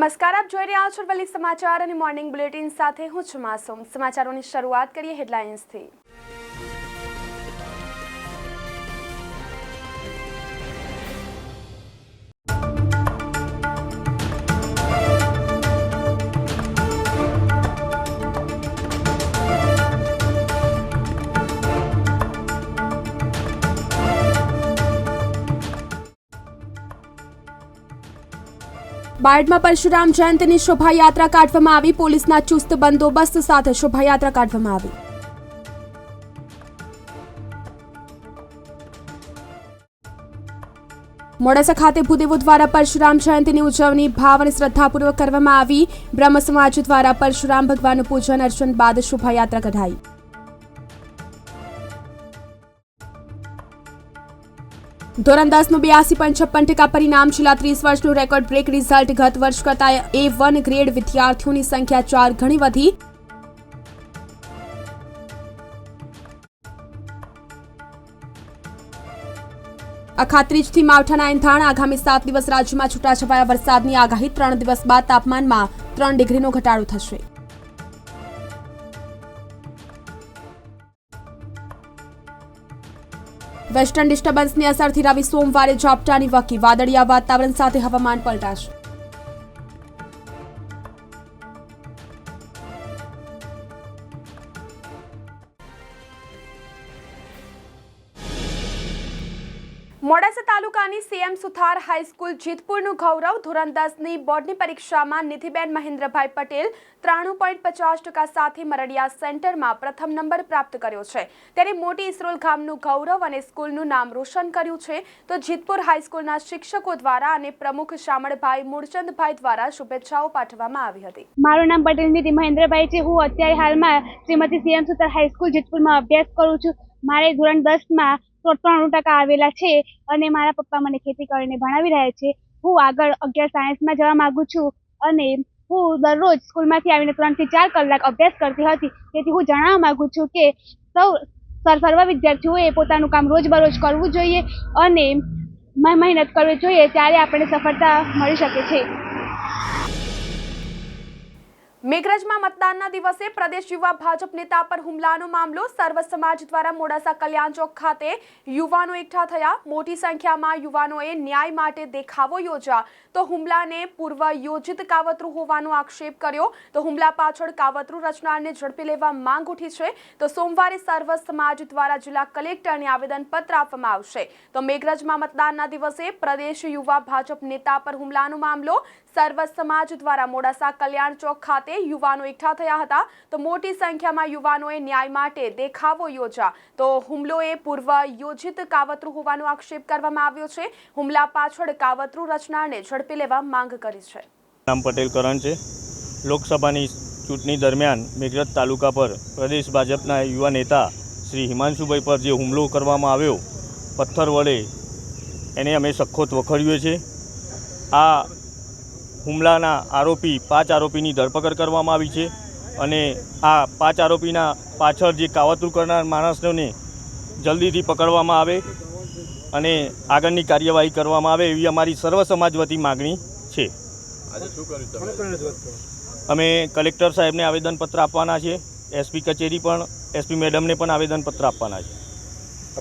નમસ્કાર, આપ જોઈ રહ્યા છો વલી સમાચાર અને મોર્નિંગ બુલેટિન સાથે હું છું માસૂમ। સમાચારોની શરૂઆત કરીએ હેડલાઇન્સથી। બાયડમાં પરશુરામ જયંતિની શોભાયાત્રા કાઢવામાં આવી। પોલીસના ચુસ્ત બંદોબસ્ત સાથે શોભાયાત્રા કાઢવામાં આવી। મોડાસા ખાતે ભૂદેવો દ્વારા પરશુરામ જયંતિની ઉજવણી ભાવ અને શ્રદ્ધાપૂર્વક કરવામાં આવી। બ્રહ્મ સમાજ દ્વારા પરશુરામ ભગવાનનું પૂજન અર્ચન બાદ શોભાયાત્રા કઢાઈ। ધોરણ 10નું 82.56% પરિણામ છેલ્લા 30 વર્ષનું રેકોર્ડ બ્રેક રિઝલ્ટ। ગત વર્ષ કરતાં A1 ગ્રેડ વિદ્યાર્થીઓની સંખ્યા 4 ગણી વધી। અખાત્રીજથી માવઠાના એંધાણ। આગામી 7 દિવસ રાજ્યમાં છૂટાછવાયા વરસાદની આગાહી। 3 દિવસ બાદ તાપમાનમાં 3 ડિગ્રીનો ઘટાડો થશે। વેસ્ટર્ન ડિસ્ટર્બન્સની અસરથી રવિ સોમવારે ઝાપટાની વકી। વાદળિયા વાતાવરણ સાથે હવામાન પલટાશે। મોડાસા તાલુકાની સીએમ સુથાર હાઈસ્કૂલ જીતપુરનું ગૌરવ। ધોરણ 10ની બોર્ડની પરીક્ષામાં નિધિબેન મહેન્દ્રભાઈ પટેલ 93.50% સાથે મરડિયા સેન્ટરમાં પ્રથમ નંબર પ્રાપ્ત કર્યો છે। ત્યારે મોટી ઇસરોલ ગામનું ગૌરવ અને સ્કૂલનું નામ રોશન કર્યું છે। તો જીતપુર હાઈસ્કૂલના શિક્ષકો દ્વારા અને પ્રમુખ શામળભાઈ મૂળચંદભાઈ દ્વારા શુભેચ્છાઓ પાઠવવામાં આવી હતી। મારું નામ પટેલ નિધિ મહેન્દ્રભાઈ છે। હું અત્યારે હાલમાં શ્રીમતી સીએમ સુથાર હાઈસ્કૂલ જીતપુરમાં અભ્યાસ કરું છું। મારે ધોરણ 10માં 93% આવેલા છે અને મારા પપ્પા મને ખેતી કરીને ભણાવી રહ્યા છે। હું આગળ 11 સાયન્સમાં જવા માંગુ છું અને હું દરરોજ સ્કૂલમાંથી આવીને 3 થી 4 કલાક અભ્યાસ કરતી હતી। તેથી હું જણાવવા માંગુ છું કે સર્વ વિદ્યાર્થીઓએ પોતાનું કામ રોજબરોજ કરવું જોઈએ અને મહેનત કરવી જોઈએ, ત્યારે આપણને સફળતા મળી શકે છે। મેઘરજમાં મતદાનના દિવસે પ્રદેશ યુવા ભાજપ નેતા પર હુમલાનો મામલો। સર્વ સમાજ દ્વારા મોડાસા કલ્યાણ ચોક ખાતે યુવાનો એકઠા થયા। મોટી સંખ્યામાં યુવાનોએ ન્યાય માટે દેખાવો યોજ્યા। તો હુમલાને પૂર્વ યોજિત કાવતરું હોવાનો આક્ષેપ કર્યો। તો હુમલા પાછળ કાવતરું રચનારને ઝડપી લેવા માંગ ઉઠી છે। તો સોમવારે સર્વ સમાજ દ્વારા જિલ્લા કલેક્ટરને આવેદનપત્ર આપવામાં આવશે। તો મેઘરજમાં મતદાનના દિવસે પ્રદેશ યુવા ભાજપ નેતા પર હુમલાનો મામલો। સર્વ સમાજ દ્વારા મોડાસા કલ્યાણ ચોક ખાતે યુવાનો એકઠા થયા હતા। તો મોટી સંખ્યામાં યુવાનોએ ન્યાય માટે દેખાવો યોજ્યા। તો હુમલો એ પૂર્વ યોજિત કાવતરું હોવાનો આક્ષેપ કરવામાં આવ્યો છે। હુમલા પાછળ કાવતરું રચનારને ઝડપી લેવા માંગ કરી છે। નામ પટેલ કરણ છે। લોકસભાની ચૂંટણી દરમિયાન મેઘરજ તાલુકા પર પ્રદેશ ભાજપના યુવા નેતા શ્રી હિમાંશુભાઈ પર જે હુમલો કરવામાં આવ્યો પથ્થર વડે, એને અમે સખત વખોડીએ છીએ। આ હુમલાના આરોપી 5 આરોપીની ધરપકડ કરવામાં આવી છે અને આ 5 આરોપીના પાછળ જે કાવતરું કરનાર માણસોને જલ્દીથી પકડવામાં આવે અને આગળની કાર્યવાહી કરવામાં આવે એવી અમારી સર્વ સમાજ વતી માગણી છે। અમે કલેક્ટર સાહેબને આવેદનપત્ર આપવાના છે। એસપી કચેરી પણ એસપી મેડમને પણ આવેદનપત્ર આપવાના છે।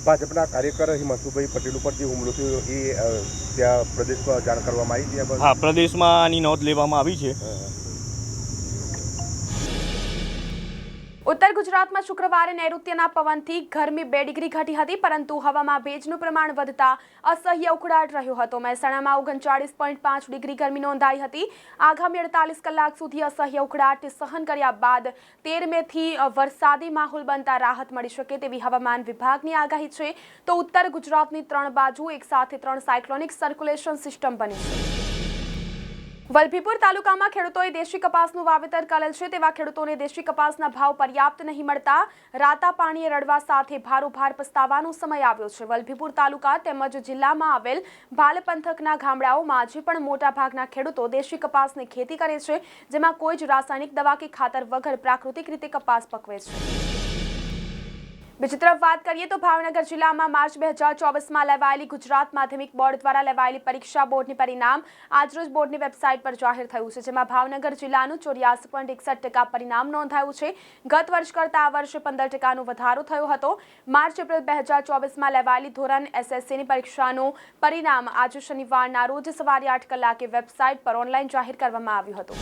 ભાજપના કાર્યકર હિમાંશુભાઈ પટેલ ઉપર જે હુમલો થયો એ ત્યાં પ્રદેશમાં જાણ કરવામાં આવી હતી? હા, પ્રદેશમાં આની નોંધ લેવામાં આવી છે। ઉત્તર ગુજરાતમાં શુક્રવારે નૈઋત્યના પવનથી ગરમી 2 ડિગ્રી ઘટી હતી, પરંતુ હવામાં ભેજનું પ્રમાણ વધતા અસહ્ય ઉકળાટ રહ્યો હતો। મહેસાણામાં 39.5 ડિગ્રી ગરમી નોંધાઈ હતી। આગામી 48 કલાક સુધી અસહ્ય ઉકળાટ સહન કર્યા બાદ 13 મેથી વરસાદી માહોલ બનતા રાહત મળી શકે તેવી હવામાન વિભાગની આગાહી છે। તો ઉત્તર ગુજરાતની 3 બાજુ એક સાથે 3 સાયક્લોનિક સર્ક્યુલેશન સિસ્ટમ બની છે। વલભીપુર તાલુકામાં ખેડૂતોએ દેશી કપાસનું વાવેતર કરેલ છે। તેવા ખેડૂતોને દેશી કપાસના ભાવ પર્યાપ્ત નહીં મળતા રાતા પાણીએ રડવા સાથે ભારોભાર પસ્તાવાનો સમય આવ્યો છે। વલભીપુર તાલુકા તેમજ જિલ્લામાં આવેલ ભાલ પંથકના ગામડાઓમાં આજે પણ મોટા ભાગના ખેડૂતો દેશી કપાસની ખેતી કરે છે, જેમાં કોઈ જ રાસાયણિક દવા કે ખાતર વગર પ્રાકૃતિક રીતે કપાસ પકવે છે। બીજી તરફ વાત કરીએ તો ભાવનગર જિલ્લામાં માર્ચ 2024માં લેવાયેલી ગુજરાત માધ્યમિક બોર્ડ દ્વારા લેવાયેલી પરીક્ષા બોર્ડની પરિણામ આજરોજ બોર્ડની વેબસાઇટ પર જાહેર થયું છે, જેમાં ભાવનગર જિલ્લાનું 84.61% પરિણામ નોંધાયું છે. ગત વર્ષ કરતાં આ વર્ષે 15%નો વધારો થયો હતો. માર્ચ-એપ્રિલ 2024માં લેવાયેલી ધોરણ SSCની પરીક્ષાનું પરિણામ આજે શનિવારના રોજ સવારે 8 કલાકે વેબસાઇટ પર ઓનલાઈન જાહેર કરવામાં આવ્યું હતું.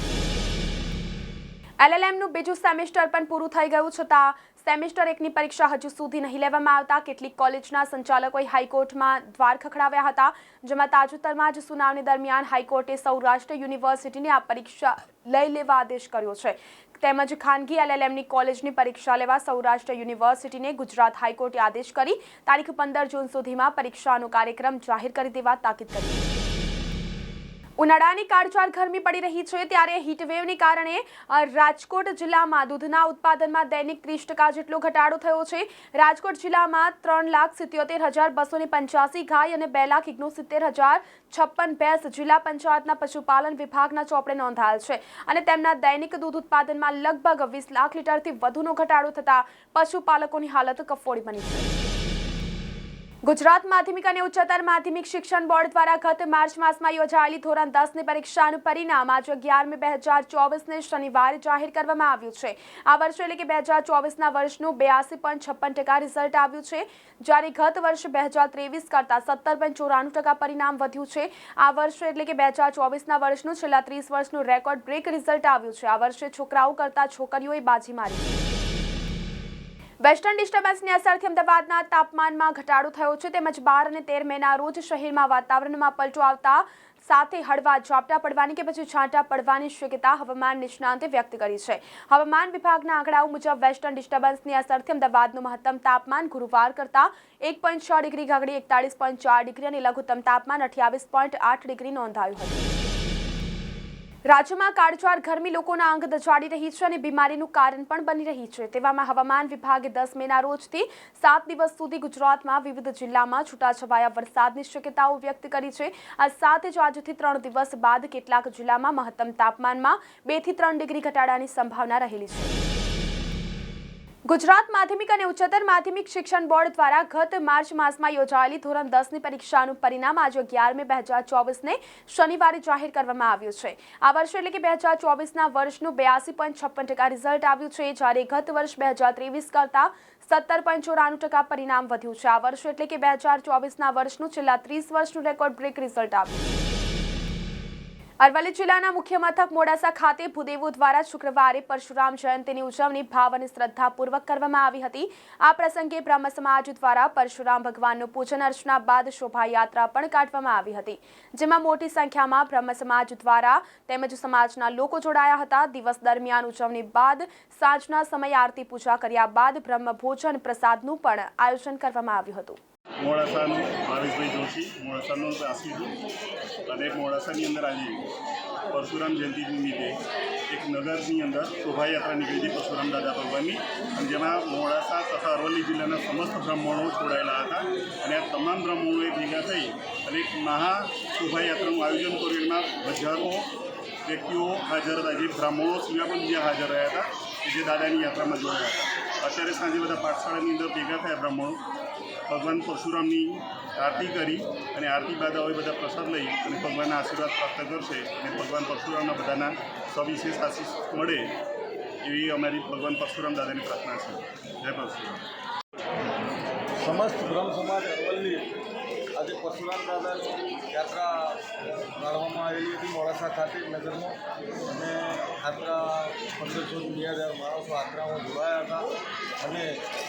LLMનું બીજું સેમેસ્ટર પણ પૂરું થઈ ગયું છતાં સેમેસ્ટર 1ની પરીક્ષા હજુ સુધી નહીં લેવામાં આવતા કેટલીક કોલેજના સંચાલકોએ હાઈકોર્ટમાં દ્વાર ખખડાવ્યા હતા, જેમાં તાજેતરમાં જ સુનાવણી દરમિયાન હાઈકોર્ટે સૌરાષ્ટ્ર યુનિવર્સિટીને આ પરીક્ષા લઈ લેવા આદેશ કર્યો છે. તેમજ ખાનગી LLMની કોલેજની પરીક્ષા લેવા સૌરાષ્ટ્ર યુનિવર્સિટીને ગુજરાત હાઈકોર્ટે આદેશ કરી તારીખ 15 જૂન સુધીમાં પરીક્ષાનો કાર્યક્રમ જાહેર કરી દેવા તાકીદ કરી. ઉનાળાની કાળઝાળ ગરમી પડી રહી છે ત્યારે હીટવેવને કારણે રાજકોટ જિલ્લામાં દૂધના ઉત્પાદનમાં દૈનિક 30% જેટલો ઘટાડો થયો છે. રાજકોટ જિલ્લામાં 3,77,285 ગાય અને 2,69,056 ભેંસ જિલ્લા પંચાયતના પશુપાલન વિભાગના ચોપડે નોંધાયેલ છે અને તેમના દૈનિક દૂધ ઉત્પાદનમાં લગભગ 20 લાખ લીટરથી વધુનો ઘટાડો થતા પશુપાલકોની હાલત કફોડી બની છે. ગુજરાત માધ્યમિક અને ઉચ્ચતર માધ્યમિક શિક્ષણ બોર્ડ દ્વારા ગત માર્ચ માસમાં યોજાયેલી ધોરણ 10ની પરીક્ષાનું પરિણામ આજે 11 મે 2024ને શનિવારે જાહેર કરવામાં આવ્યું છે. આ વર્ષે એટલે કે 2024ના વર્ષનું 82.56% રિઝલ્ટ આવ્યું છે, જ્યારે ગત વર્ષે 2023 કરતાં 17.94% પરિણામ વધ્યું છે. આ વર્ષે એટલે કે 2024ના વર્ષનું છેલ્લા 30 વર્ષનું રેકોર્ડ બ્રેક રિઝલ્ટ આવ્યું છે. આ વર્ષે છોકરાઓ કરતાં છોકરીઓએ બાજી મારી. વેસ્ટર્ન ડિસ્ટર્બન્સની અસરથી અમદાવાદના તાપમાનમાં ઘટાડો થયો છે, તેમજ 12 અને 13 મેના રોજ શહેરમાં વાતાવરણમાં પલટો આવતા સાથે હળવા ઝાપટા પડવાની કે પછી છાંટા પડવાની શક્યતા હવામાન નિષ્ણાંતે વ્યક્ત કરી છે. હવામાન વિભાગના આંકડાઓ મુજબ વેસ્ટર્ન ડિસ્ટર્બન્સની અસરથી અમદાવાદનું મહત્તમ તાપમાન ગુરુવાર કરતાં 1.6 ડિગ્રી ઘટીને 41.4 ડિગ્રી અને લઘુત્તમ તાપમાન 28.8 ડિગ્રી નોંધાયું હતું. રાજ્યમાં કાળઝાળ ગરમી લોકોના અંગ દજાડી રહી છે અને બીમારીનું કારણ પણ બની રહી છે. તેવામાં હવામાન વિભાગે 10 મેના રોજથી 7 દિવસ સુધી ગુજરાતમાં વિવિધ જિલ્લામાં છૂટાછવાયા વરસાદની શક્યતાઓ વ્યક્ત કરી છે. આ સાથે જ આજથી 3 દિવસ બાદ કેટલાક જિલ્લામાં મહત્તમ તાપમાનમાં 2 થી 3 ડિગ્રી ઘટાડાની સંભાવના રહેલી છે. ગુજરાત માધ્યમિક અને ઉચ્ચતર માધ્યમિક શિક્ષણ બોર્ડ દ્વારા ગત માર્ચ માસમાં યોજાયેલી ધોરણ 10ની પરીક્ષાનું પરિણામ આજે 11 મે 2024ને શનિવારે જાહેર કરવામાં આવ્યું છે. આ વર્ષે એટલે કે 2024ના વર્ષનું 82.56% રિઝલ્ટ આવ્યું છે, જ્યારે ગત વર્ષ 2023 કરતાં 17.94% પરિણામ વધ્યું છે. આ વર્ષે એટલે કે 2024ના વર્ષનું છેલ્લા 30 વર્ષનું રેકોર્ડ બ્રેક રિઝલ્ટ આવ્યું. અરવલ્લી જિલ્લાના મુખ્ય મથક મોડાસા ખાતે ભૂદેવો દ્વારા શુક્રવારે પરશુરામ જયંતીની ઉજવણી ભાવ અને શ્રદ્ધાપૂર્વક કરવામાં આવી હતી. આ પ્રસંગે બ્રહ્મ સમાજ દ્વારા પરશુરામ ભગવાનનું પૂજન અર્ચના બાદ શોભાયાત્રા પણ કાઢવામાં આવી હતી, જેમાં મોટી સંખ્યામાં બ્રહ્મ સમાજ દ્વારા તેમજ સમાજના લોકો જોડાયા હતા. દિવસ દરમિયાન ઉજવણી બાદ સાંજના સમયે આરતી પૂજા કર્યા બાદ બ્રહ્મ ભોજન પ્રસાદનું પણ આયોજન કરવામાં આવ્યું હતું. મોડાસાનું ભાવેશભાઈ જોશી, મોડાસાનો ત્રાસી છું અને મોડાસાની અંદર આજે પરશુરામ જયંતિ નિમિત્તે એક નગરની અંદર શોભાયાત્રા નીકળી હતી પરશુરામ દાદા ભગવાનની, અને જેમાં મોડાસા તથા અરવલ્લી જિલ્લાના સમસ્ત બ્રાહ્મણો જોડાયેલા હતા અને આ તમામ બ્રાહ્મણોએ ભેગા થઈ અને એક મહા શોભાયાત્રાનું આયોજન કર્યું. એમાં હજારો વ્યક્તિઓ હાજર હતા, જે બ્રાહ્મણો સિવાય પણ બીજા હાજર રહ્યા હતા જે દાદાની યાત્રામાં જોડાયા હતા. અત્યારે સાંજે બધા પાઠશાળાની અંદર ભેગા થયા બ્રાહ્મણો, ભગવાન પરશુરામની આરતી કરી અને આરતી બાદ હવે બધા પ્રસાદ લઈ અને ભગવાનના આશીર્વાદ પ્રાપ્ત કરશે અને ભગવાન પરશુરામના બધાના સવિશેષ આશીષ મળે એવી અમારી ભગવાન પરશુરામ દાદાની પ્રાર્થના છે. જય પરશુરામ. સમસ્ત બ્રહ્મ સમાજ અરવલ્લી આજે પરશુરામ દાદાની યાત્રા કાઢવામાં આવેલી હતી મોડાસા ખાતે નગરમાં, અને યાત્રા 1500 માણસો યાત્રામાં જોડાયા હતા અને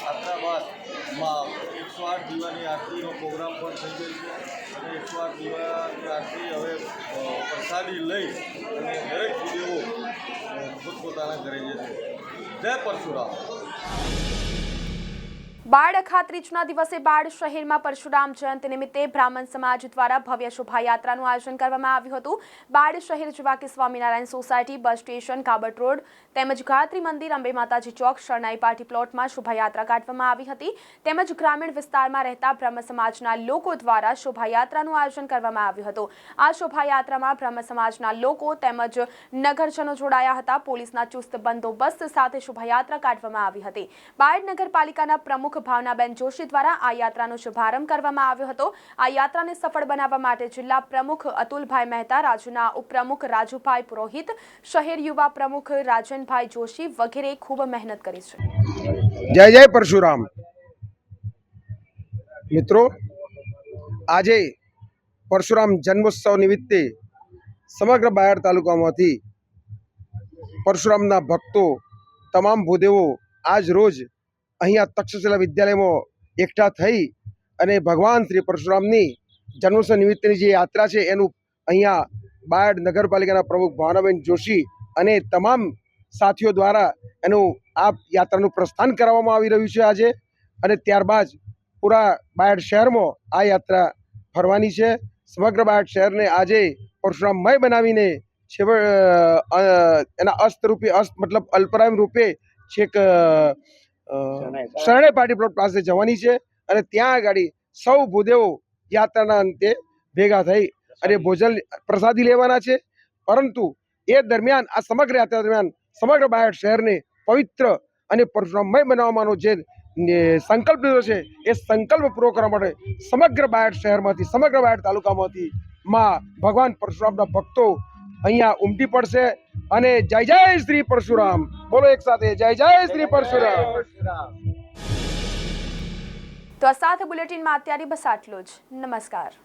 યાત્રા બાદમાં 108 દીવાની આરતીનો પ્રોગ્રામ પણ થઈ ગયો છે અને 108 દીવાની આરતી હવે પ્રસાદી લઈ અને દરેક ભૂદેવો પોતપોતાના ઘરે જશે. જય પરશુરામ. બાળ અખાત્રીજના દિવસે બાળ શહેરમાં પરશુરામ જયંતિ નિમિત્તે બ્રાહ્મણ સમાજ દ્વારા ભવ્ય શોભાયાત્રાનું આયોજન કરવામાં આવ્યું હતું. બાળ શહેર જેવા કે સ્વામિનારાયણ સોસાયટી, બસ સ્ટેશન, કાબટ રોડ તેમજ ગાયત્રી મંદિર, અંબે માતાજી ચોક, શરણાઈ પાર્ટી પ્લોટમાં શોભાયાત્રા કાઢવામાં આવી હતી. તેમજ ગ્રામીણ વિસ્તારમાં રહેતા બ્રહ્મ સમાજના લોકો દ્વારા શોભાયાત્રાનું આયોજન કરવામાં આવ્યું હતું. આ શોભાયાત્રામાં બ્રહ્મ સમાજના લોકો તેમજ નગરજનો જોડાયા હતા. પોલીસના ચુસ્ત બંદોબસ્ત સાથે શોભાયાત્રા કાઢવામાં આવી હતી. બાયડ નગરપાલિકાના પ્રમુખ ભાવનાબેન જોશી દ્વારા આ યાત્રાનો શુભારંભ કરવામાં આવ્યો હતો। આ યાત્રાને સફળ બનાવવા માટે જિલ્લા પ્રમુખ અતુલભાઈ મહેતા, રાજ્યના ઉપપ્રમુખ રાજુભાઈ પુરોહિત, શહેર યુવા પ્રમુખ રાજનભાઈ જોશી વગેરે ખૂબ મહેનત કરી છે। જય જય પરશુરામ। મિત્રો, આજે પરશુરામ જન્મોત્સવ નિમિત્તે સમગ્ર બાયડ તાલુકામાંથી પરશુરામના ભક્તો, તમામ ભૂદેવો આજ રોજ અહીંયા તક્ષશિલા વિદ્યાલયમાં એકઠા થઈ અને ભગવાન શ્રી પરશુરામની જન્મોત્સવ નિમિત્તેની જે યાત્રા છે એનું અહીંયા બાયડ નગરપાલિકાના પ્રમુખ ભાવનાબેન જોશી અને તમામ સાથીઓ દ્વારા એનું આ યાત્રાનું પ્રસ્થાન કરવામાં આવી રહ્યું છે આજે। અને ત્યારબાદ પૂરા બાયડ શહેરમાં આ યાત્રા ફરવાની છે। સમગ્ર બાયડ શહેરને આજે પરશુરામમય બનાવીને એના અસ્ત મતલબ અલ્પરામ રૂપે છેક શરણાઈ પાર્ટી પ્લોટ પાસે જવાની છે અને ત્યાં આગળ સૌ ભૂદેવો યાત્રાના અંતે ભેગા થઈ અને ભોજન પ્રસાદી લેવાના છે। પરંતુ એ દરમિયાન આ સમગ્ર યાત્રા દરમિયાન સમગ્ર બાયડ શહેરને પવિત્ર અને પરશુરામમય બનાવવાનો જે સંકલ્પ લીધો છે એ સંકલ્પ પૂરો કરવા માટે સમગ્ર બાયડ શહેરમાંથી, સમગ્ર બાયડ તાલુકામાંથી માં ભગવાન પરશુરામના ભક્તો અહીંયા ઉમટી પડશે અને જય જય શ્રી પરશુરામ બોલો એક સાથે, જય જય શ્રી પરશુરામ। તો આ સાથે બુલેટિનમાં અત્યારે બસ આટલું જ। નમસ્કાર।